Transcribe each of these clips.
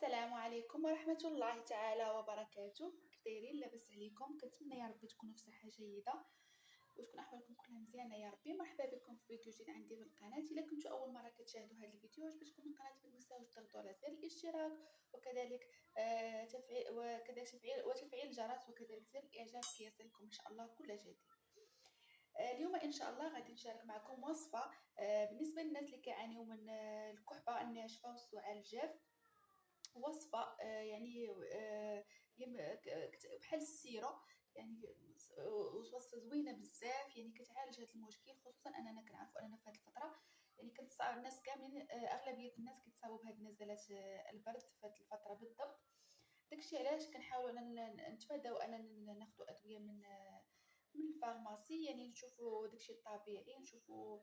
السلام عليكم ورحمة الله تعالى وبركاته. كيف دايرين؟ لاباس عليكم؟ كنتمنى يا ربي تكونوا في صحة جيدة وتكون احوالكم كلها مزيانه يا ربي. مرحبا بكم في فيديو جديد عندي في القناه. الا كنتوا اول مره كتشاهدوا هذا الفيديو عجبتكم القناه ما تنساوش تضغطوا على زر الاشتراك وكذلك تفعيل الجرس وكذلك زر الاعجاب كي يصلكم ان شاء الله كل جديد. اليوم ان شاء الله غادي نشارك معكم وصفه بالنسبه للناس اللي كيعانيوا من الكحبه الناشفه والسعال الجاف. وصفة يعني بحال السيرة، يعني وصفة زوينة بزاف، يعني كتعالج هذا المشكل. خصوصا اننا كنعرفوا اننا في هذه الفترة يعني كتصاب الناس كاملين، اغلبية الناس كيتصابوا بهذه نزلات البرد في هذه الفترة بالضبط. داكشي علاش كنحاولوا اننا نتفاداو اننا ناخذوا ادوية من الفارماسي، يعني نشوفوا داكشي الطبيعي، نشوفوا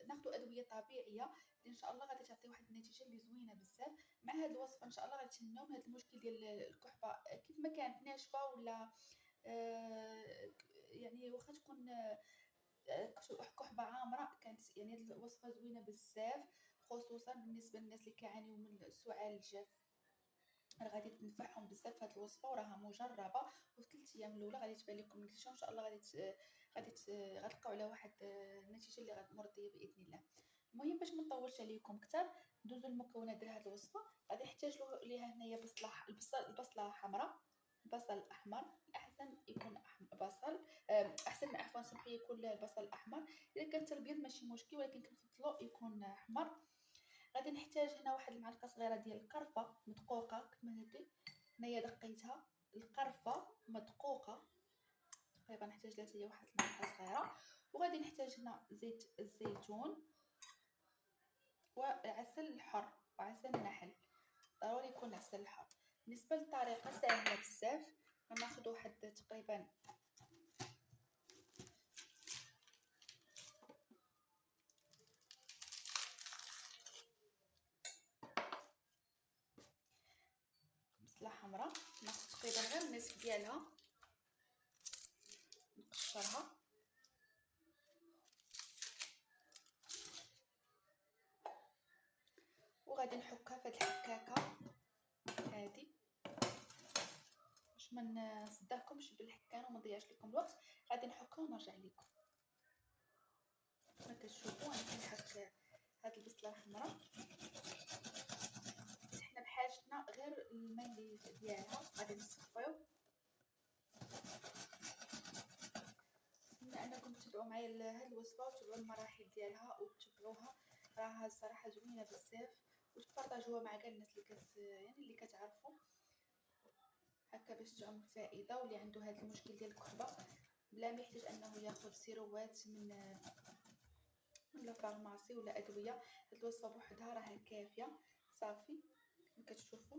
ناخذوا ادويه طبيعيه اللي ان شاء الله غادي تعطي واحد النتيجه اللي زوينه بزاف. مع هذه الوصفه ان شاء الله غادي تهناو من هذا المشكل ديال الكحبه كيف ما كانت ناشفه ولا يعني واخا تكون كحبه عامره. كانت يعني هذه الوصفه زوينه بزاف، خصوصا بالنسبه للناس اللي كيعانيو من السعال الجاف. غادي تنفعهم بزاف هاد الوصفه وراها مجربه، وفي 3 ايام الاولى غادي تبان لكم النتيجه وان شاء الله غتلقاو على واحد النتيجه اللي مرضيه باذن الله. المهم باش ما نطولش عليكم كثر ندوزو للمكونات ديال هاد الوصفه. غادي نحتاج ليها هنايا البصله حمراء، البصل الاحمر. احسن يكون بصل احسن عفوا سمحي يكون البصل الاحمر. اذا كان الابيض ماشي مشكل، ولكن كنفضلو يكون احمر. غادي نحتاج هنا واحد المعلقه صغيره ديال القرفه مدقوقه كما هادي، هنايا دقيتها. القرفه مدقوقه تقريبا نحتاج لها هي واحد المعلقه صغيره. وغادي نحتاج هنا زيت الزيتون وعسل الحر وعسل النحل، ضروري يكون عسل الحر. بالنسبه للطريقه سهله بزاف. غناخذ واحد تقريبا بصله حمراء، ناخذ تقريبا غير النصف ديالها نقشرها. وغادي نحكها في هاد الحكاكه هادي باش ما نصدعكمش بالحكان وما نضيعش لكم الوقت. غادي نحكها ونرجع لكم. كما كتشوفوا انا كنحك هاد البصله الحمراء. حنا بحاجتنا غير الماء اللي ديالها غادي نصفيو. نتمنى انكم تتبعوا معايا هاد الوصفه وتتبعوا المراحل ديالها وتتبعوها، راها الصراحه زوينه بزاف. وتبارطاجوها مع كاع الناس اللي كتعرفوا هكا باش تعم الفائده. واللي عنده هذا المشكل ديال الكحبه بلا ما يحتاج انه ياخذ سيروات من الفارماسي ولا ادويه، هاد الوصفه بوحدها راها كافيه صافي. كما كتشوفوا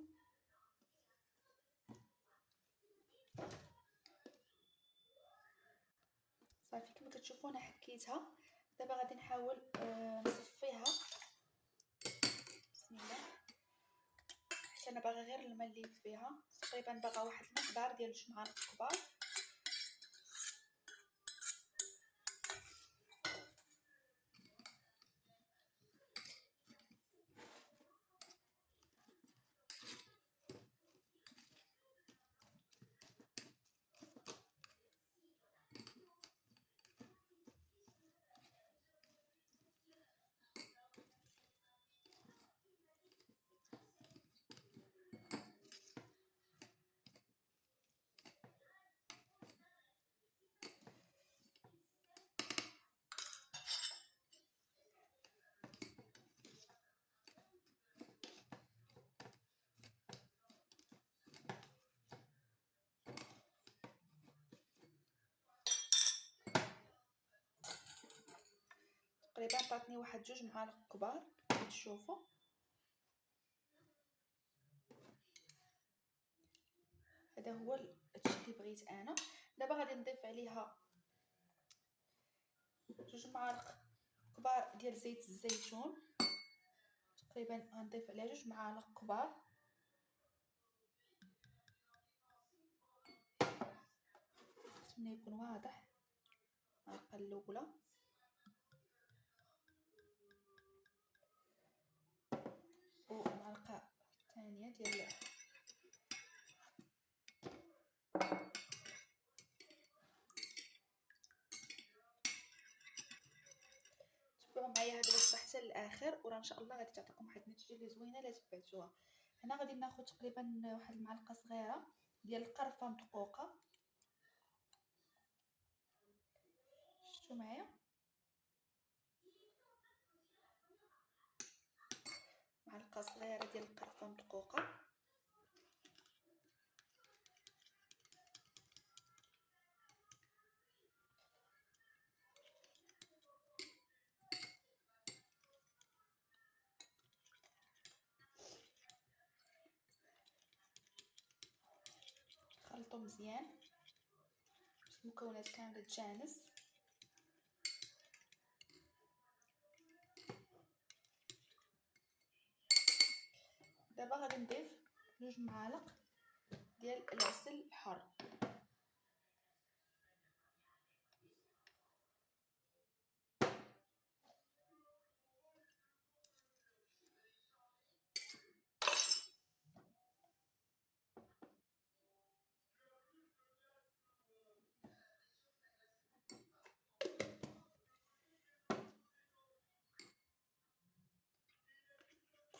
صافي كما كتشوفوا انا حكيتها. دابا غادي نحاول نصفيها. بسم الله. حيت انا باغا غير الماء اللي فيها، تقريبا باغا واحد المقدار ديال 2 معالق كبار. تقريبا عطاتني واحد 2 معالق كبار كما تشوفوا. هذا هو الشيء اللي بغيت انا. دابا غادي نضيف عليها 2 معالق كبار ديال زيت الزيتون. تقريبا غنضيف عليها 2 معالق كبار. نتمنى يكون واضح. المعلقه الاولى والمعلقه زوينه ديال تبعوا معايا هاد الوصفه حتى للاخر، وراه ان شاء الله غادي تعطيكم واحد النتيجه اللي زوينه الا تبعتوها. هنا غادي ناخذ تقريبا واحد المعلقه صغيره ديال القرفه مدقوقه، شفتوا معايا معلقه صغيره ديال القرفه مدقوقه. خلطوا مزيان باش المكونات كامله تجانس. دابا غادي نضيف 2 معالق ديال العسل الحر.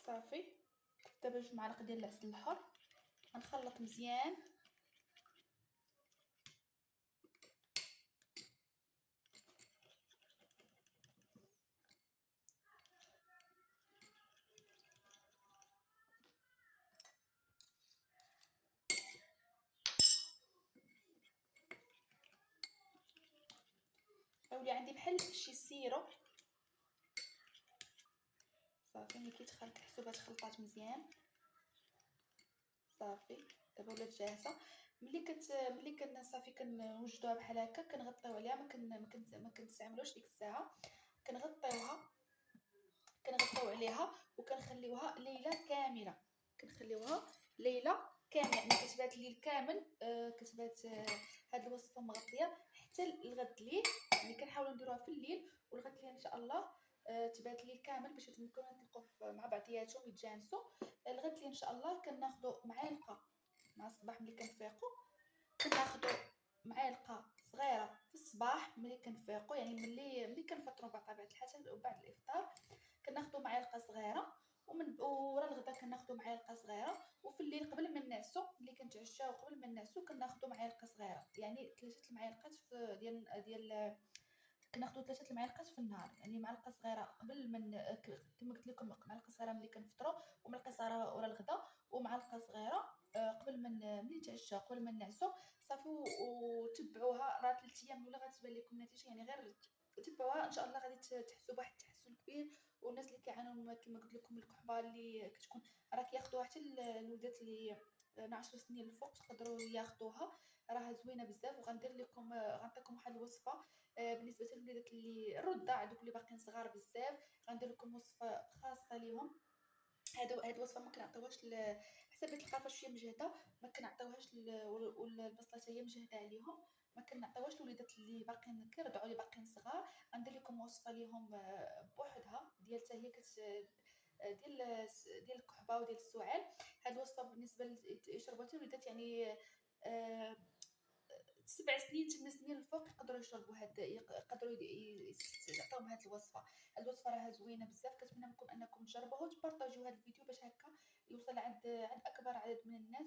صافي دابا 2 معالق ديال العسل الحر غنخلط مزيان. غيولي عندي بحال شي سيرو. صافي ملي كيتخلط كتحسوا خلطات مزيان. صافي دابا ولات جاهزه. ملي صافي كنوجدوها بحال هكا كنغطيو عليها، ما كنستعملوش ديك الساعه، كنغطيو عليها وكنخليوها ليله كامله. يعني كتبات الليل كامل. كتبات هاد الوصفه مغطيه حتى الغد الليل. يعني كنحاولوا نديروها في الليل والغد الليل ان شاء الله تبات الليل كامل باش المكونات يلقوا مع بعضياتهم يتجانسوا. الغد الليل ان شاء الله كناخذوا معلقه مع الصباح ملي كنفيقوا، كناخذوا معلقه صغيره في الصباح ملي كنفيقوا، يعني ملي كنفطروا بطبيعه الحال وبعد الافطار كناخذوا معلقه صغيره، ورا الغدا كناخذوا معلقه صغيره، وفي الليل قبل ما نعسوا ملي كنتعشاو قبل ما نعسوا كناخذوا معلقه صغيره. يعني 3 المعالق ديال كناخذوا 3 المعالق في النهار. يعني معلقه صغيره قبل من كما قلت لكم معلقه صغيره ملي كنفطروا، ومعلقه صغيره ورا الغدا، ومعلقه صغيره قبل من ملي نتعشاو قبل ما نعسوا. صافي وتبعوها راه 3 ايام ولا غتبان لكم النتيجه. يعني غير تبعوها ان شاء الله غادي تحسوا بواحد التحسن كبير. والناس اللي كيعانوا كما قلت لكم الكحبه اللي كتكون راه كياخذوها حتى الولدات اللي من 10 سنين الفوق تقدروا ياخذوها، راها زوينه بزاف. وغندير لكم غنعطيكم واحد الوصفه بالنسبه للوليدات اللي الرضع دوك اللي باقيين صغار بزاف، غندير لكم وصفه خاصه ليهم. هاد الوصفه ما كنعطيوهاش حسب القرفه شويه مجهده، ما كنعطيوهاش والبصله هي مجهده عليهم، ما كنعطيوهاش الوليدات اللي باقيين كيرضعوا اللي باقيين صغار. غندير لكم وصفه ليهم بوحدها ديال حتى هي ديال الكحبه وديال السعال. هاد الوصفه بالنسبه يشربوها حتى الوليدات، يعني 7 سنين 8 سنين الفوق يقدروا يشربوا يقدروا يعطيهم هاد الوصفه. الوصفه راها زوينه بزاف، كنتمنى منكم انكم تجربوها وتبارطاجيو هاد الفيديو باش هكا يوصل عند اكبر عدد من الناس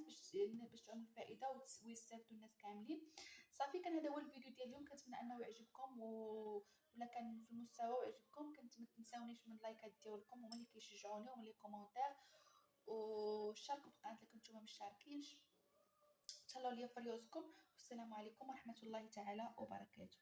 باش تعم الفائده ويستافدوا الناس كاملين. صافي كان هذا هو الفيديو ديال اليوم، كنتمنى انه يعجبكم ولا كان في المستوى ويعجبكم. كنت ما تنساونيش من اللايكات ديالكم هما اللي كيشجعوني ومن لي كومونتير، وشاركوا في القناه اللي كنتو مشاركينش. تهلاو ليا في ريوسكم، والسلام عليكم ورحمه الله تعالى وبركاته.